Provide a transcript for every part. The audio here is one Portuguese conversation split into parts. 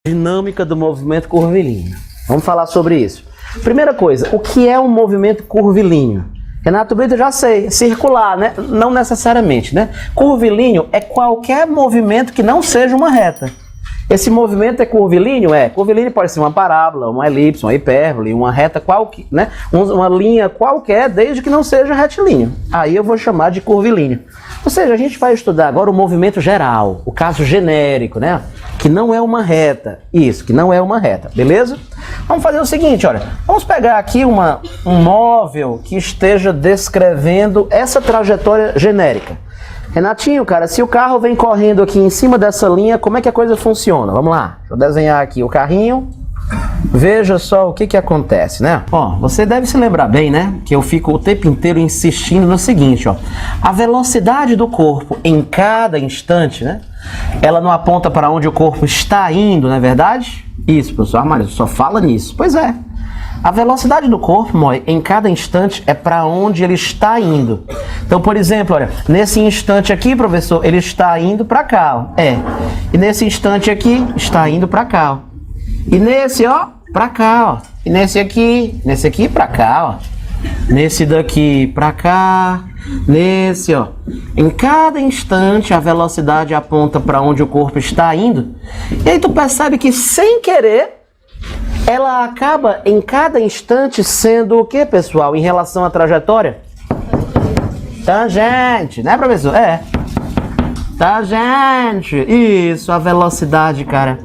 Dinâmica do movimento curvilíneo. Vamos falar sobre isso. Primeira coisa, o que é um movimento curvilíneo? Renato Brito, já sei, circular, né? Não necessariamente, né? Curvilíneo é qualquer movimento que não seja uma reta. Esse movimento é curvilíneo? É. Curvilíneo pode ser uma parábola, uma elipse, uma hipérbole, uma reta qualquer, né? Uma linha qualquer, desde que não seja retilíneo. Aí eu vou chamar de curvilíneo. Ou seja, a gente vai estudar agora o movimento geral, o caso genérico, né? Que não é uma reta. Isso, que não é uma reta, beleza? Vamos fazer o seguinte, olha. Vamos pegar aqui um móvel que esteja descrevendo essa trajetória genérica. Renatinho, cara, se o carro vem correndo aqui em cima dessa linha, como é que a coisa funciona? Vamos lá, deixa eu desenhar aqui o carrinho. Veja só o que acontece, né? Ó, você deve se lembrar bem, né? Que eu fico o tempo inteiro insistindo no seguinte, ó. A velocidade do corpo em cada instante, né? Ela não aponta para onde o corpo está indo, não é verdade? Isso, professor Armário, só fala nisso. Pois é. A velocidade do corpo, Moi, em cada instante é para onde ele está indo. Então, por exemplo, olha, nesse instante aqui, professor, ele está indo para cá, ó. É. E nesse instante aqui, está indo para cá, ó. E nesse, ó, para cá, ó. E nesse aqui para cá, ó. Nesse daqui para cá, nesse, ó. Em cada instante a velocidade aponta para onde o corpo está indo. E aí tu percebe que sem querer ela acaba em cada instante sendo o que, pessoal, em relação à trajetória? Tangente, né, professor? É. Tangente. Isso, a velocidade, cara.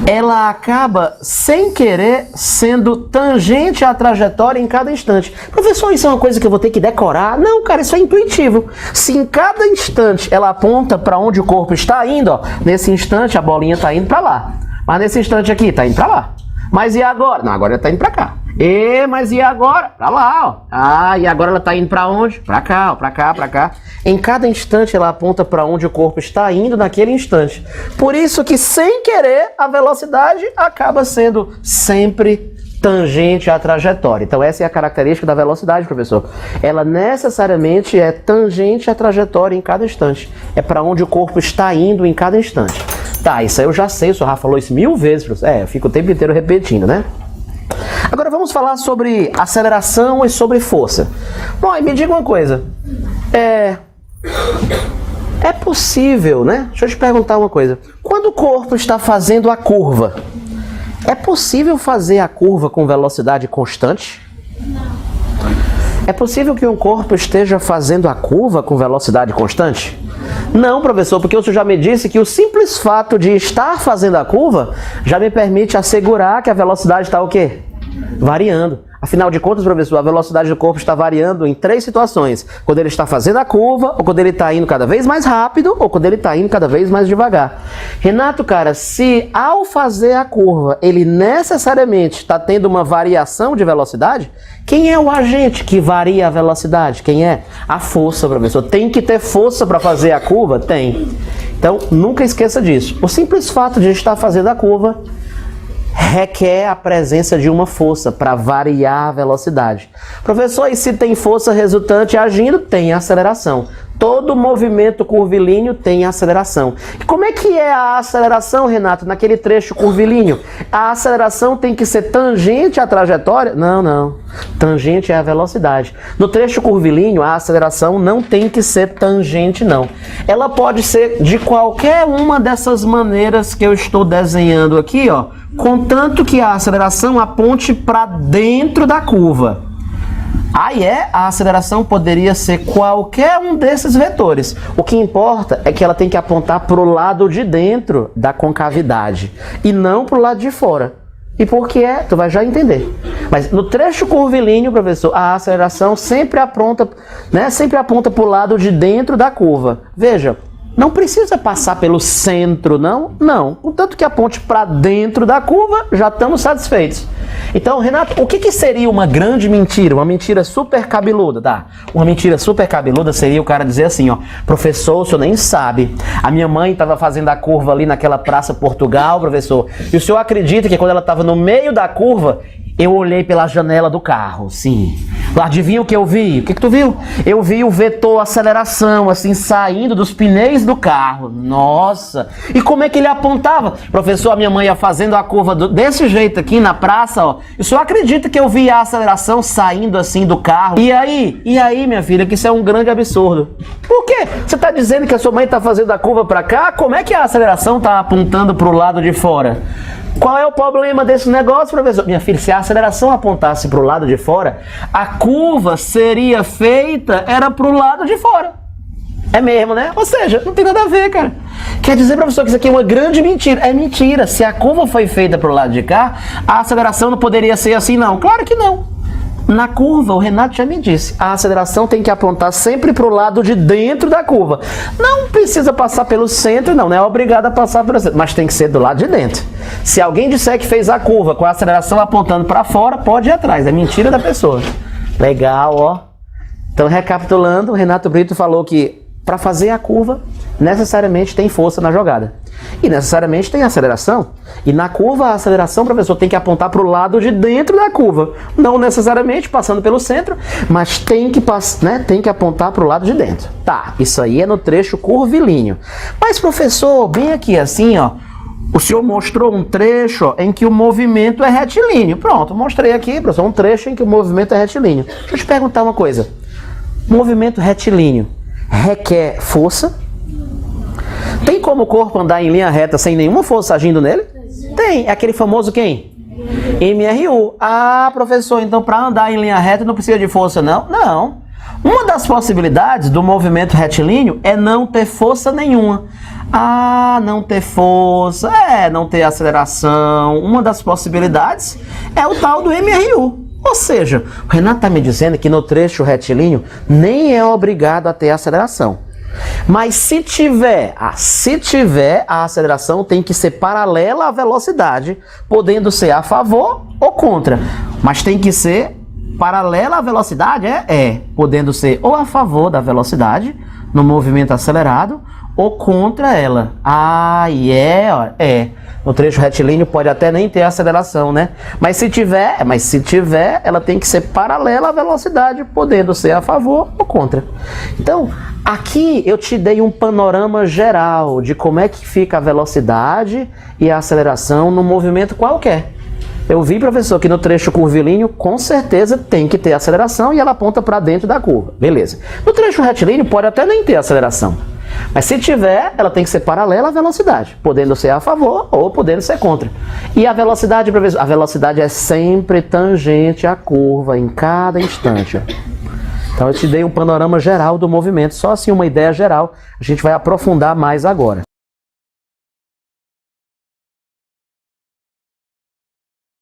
Ela acaba, sem querer, sendo tangente à trajetória em cada instante. Professor, isso é uma coisa que eu vou ter que decorar? Não, cara, isso é intuitivo. Se em cada instante ela aponta para onde o corpo está indo, ó, nesse instante a bolinha está indo para lá. Mas nesse instante aqui, está indo para lá. Mas e agora? Não, agora ela está indo para cá. Mas e agora? Para lá, ó. Ah, e agora ela está indo para onde? Para cá, ó, para cá, para cá. Em cada instante ela aponta para onde o corpo está indo naquele instante. Por isso que, sem querer, a velocidade acaba sendo sempre tangente à trajetória. Então essa é a característica da velocidade, professor. Ela necessariamente é tangente à trajetória em cada instante. É para onde o corpo está indo em cada instante. Tá, isso aí eu já sei, o senhor já falou isso 1000 vezes, professor. Eu fico o tempo inteiro repetindo, né? Agora vamos falar sobre aceleração e sobre força. Bom, e me diga uma coisa. É possível, né? Deixa eu te perguntar uma coisa. Quando o corpo está fazendo a curva, é possível fazer a curva com velocidade constante? Não. É possível que um corpo esteja fazendo a curva com velocidade constante? Não, professor, porque o senhor já me disse que o simples fato de estar fazendo a curva já me permite assegurar que a velocidade está o quê? Variando. Afinal de contas, professor, a velocidade do corpo está variando em 3 situações. Quando ele está fazendo a curva, ou quando ele está indo cada vez mais rápido, ou quando ele está indo cada vez mais devagar. Renato, cara, se ao fazer a curva ele necessariamente está tendo uma variação de velocidade, quem é o agente que varia a velocidade? Quem é? A força, professor. Tem que ter força para fazer a curva? Tem. Então, nunca esqueça disso. O simples fato de estar fazendo a curva requer a presença de uma força para variar a velocidade. Professor, e se tem força resultante agindo, tem aceleração. Todo movimento curvilíneo tem aceleração. E como é que é a aceleração, Renato, naquele trecho curvilíneo? A aceleração tem que ser tangente à trajetória? Não, não. Tangente é a velocidade. No trecho curvilíneo, a aceleração não tem que ser tangente, não. Ela pode ser de qualquer uma dessas maneiras que eu estou desenhando aqui, ó, contanto que a aceleração aponte para dentro da curva. A aceleração poderia ser qualquer um desses vetores. O que importa é que ela tem que apontar para o lado de dentro da concavidade e não para o lado de fora. E por que é? Tu vai já entender. Mas no trecho curvilíneo, professor, a aceleração sempre aponta, né, para o lado de dentro da curva. Veja, não precisa passar pelo centro, não? Não. Contanto que aponte para dentro da curva, já estamos satisfeitos. Então, Renato, o que seria uma grande mentira? Uma mentira super cabeluda, tá? Uma mentira super cabeluda seria o cara dizer assim, ó, professor, o senhor nem sabe, a minha mãe estava fazendo a curva ali naquela Praça Portugal, professor, e o senhor acredita que quando ela estava no meio da curva, Eu olhei pela janela do carro, sim. Adivinha o que eu vi? O que tu viu? Eu vi o vetor aceleração, assim, saindo dos pneus do carro. Nossa! E como é que ele apontava? Professor, a minha mãe ia fazendo a curva desse jeito aqui na praça, ó. E o senhor acredita que eu vi a aceleração saindo assim do carro? E aí, minha filha, que isso é um grande absurdo. Por quê? Você tá dizendo que a sua mãe tá fazendo a curva pra cá? Como é que a aceleração tá apontando pro lado de fora? Qual é o problema desse negócio, professor? Minha filha, se a aceleração apontasse para o lado de fora, a curva seria feita, era para o lado de fora. É mesmo, né? Ou seja, não tem nada a ver, cara. Quer dizer, professor, que isso aqui é uma grande mentira. É mentira. Se a curva foi feita para o lado de cá, a aceleração não poderia ser assim, não. Claro que não. Na curva, o Renato já me disse, a aceleração tem que apontar sempre para o lado de dentro da curva. Não precisa passar pelo centro, não é obrigado a passar pelo centro, mas tem que ser do lado de dentro. Se alguém disser que fez a curva com a aceleração apontando para fora, pode ir atrás, é mentira da pessoa. Legal, ó. Então, recapitulando, o Renato Brito falou que para fazer a curva, necessariamente tem força na jogada. E necessariamente tem aceleração. E na curva, a aceleração, professor, tem que apontar para o lado de dentro da curva. Não necessariamente passando pelo centro, mas tem que apontar para o lado de dentro. Tá, isso aí é no trecho curvilíneo. Mas, professor, bem aqui assim, ó, o senhor mostrou um trecho em que o movimento é retilíneo. Pronto, mostrei aqui, professor, um trecho em que o movimento é retilíneo. Deixa eu te perguntar uma coisa. Movimento retilíneo requer força? Tem como o corpo andar em linha reta sem nenhuma força agindo nele? Tem. É aquele famoso quem? MRU. Ah, professor, então para andar em linha reta não precisa de força, não? Não. Uma das possibilidades do movimento retilíneo é não ter força nenhuma. Ah, não ter força, não ter aceleração. Uma das possibilidades é o tal do MRU. Ou seja, o Renato está me dizendo que no trecho retilíneo nem é obrigado a ter aceleração. Mas se tiver, a aceleração tem que ser paralela à velocidade, podendo ser a favor ou contra. Mas tem que ser paralela à velocidade, podendo ser ou a favor da velocidade, no movimento acelerado, ou contra ela. No trecho retilíneo pode até nem ter aceleração, né? Mas se tiver, ela tem que ser paralela à velocidade, podendo ser a favor ou contra. Então, aqui eu te dei um panorama geral de como é que fica a velocidade e a aceleração no movimento qualquer. Eu vi, professor, que no trecho curvilíneo, com certeza tem que ter aceleração e ela aponta para dentro da curva. Beleza. No trecho retilíneo pode até nem ter aceleração. Mas se tiver, ela tem que ser paralela à velocidade, podendo ser a favor ou podendo ser contra. E a velocidade, professor? A velocidade é sempre tangente à curva em cada instante. Então eu te dei um panorama geral do movimento, só assim uma ideia geral. A gente vai aprofundar mais agora.